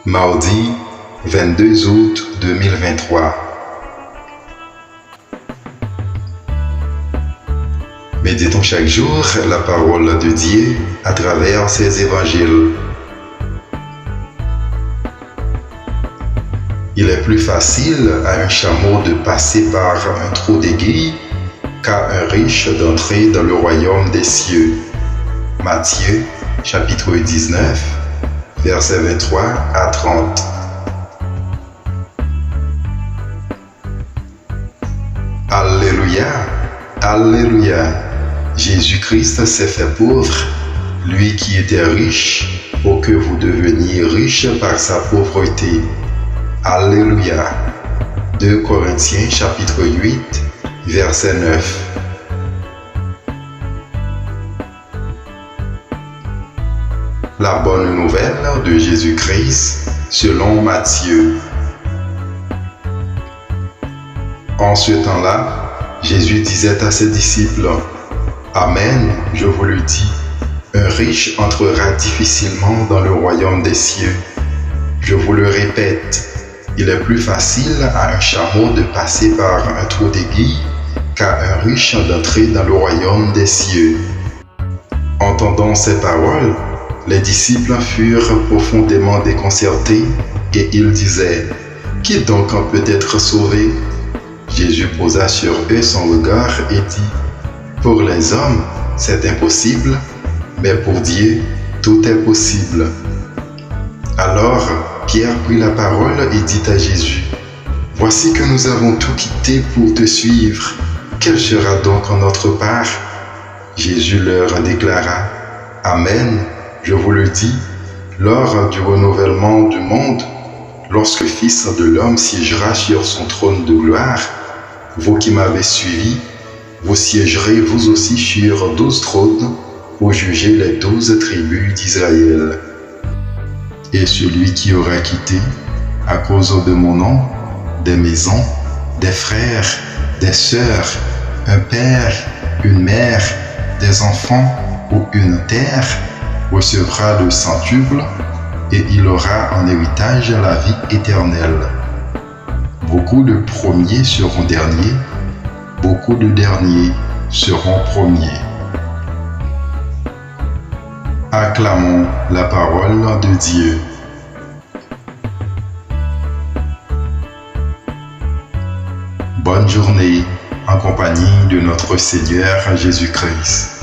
Mardi 22 août 2023. Méditons chaque jour la parole de Dieu à travers ses évangiles. Il est plus facile à un chameau de passer par un trou d'aiguille qu'à un riche d'entrer dans le royaume des cieux. Matthieu, chapitre 19, versets 23 à 30. Alléluia, Alléluia. Jésus-Christ s'est fait pauvre, lui qui était riche, pour que vous deveniez riche par sa pauvreté. Alléluia. 2 Corinthiens chapitre 8, verset 9. La bonne nouvelle de Jésus-Christ selon Matthieu. En ce temps-là, Jésus disait à ses disciples, « Amen, je vous le dis, un riche entrera difficilement dans le royaume des cieux. Je vous le répète, il est plus facile à un chameau de passer par un trou d'aiguille qu'à un riche d'entrer dans le royaume des cieux. » Entendant ces paroles, les disciples furent profondément déconcertés et ils disaient, « Qui donc peut être sauvé ?» Jésus posa sur eux son regard et dit, « Pour les hommes, c'est impossible, mais pour Dieu, tout est possible. » Alors, Pierre prit la parole et dit à Jésus, « Voici que nous avons tout quitté pour te suivre. Quelle sera donc notre part ?» Jésus leur déclara, « Amen, je vous le dis, lors du renouvellement du monde, lorsque le Fils de l'homme siégera sur son trône de gloire, vous qui m'avez suivi, vous siégerez vous aussi sur 12 trônes pour juger les 12 tribus d'Israël. Et celui qui aura quitté, à cause de mon nom, des maisons, des frères, des sœurs, un père, une mère, des enfants ou une terre, recevra le centuple et il aura en héritage la vie éternelle. Beaucoup de premiers seront derniers, beaucoup de derniers seront premiers. » Acclamons la parole de Dieu. Bonne journée en compagnie de notre Seigneur Jésus-Christ.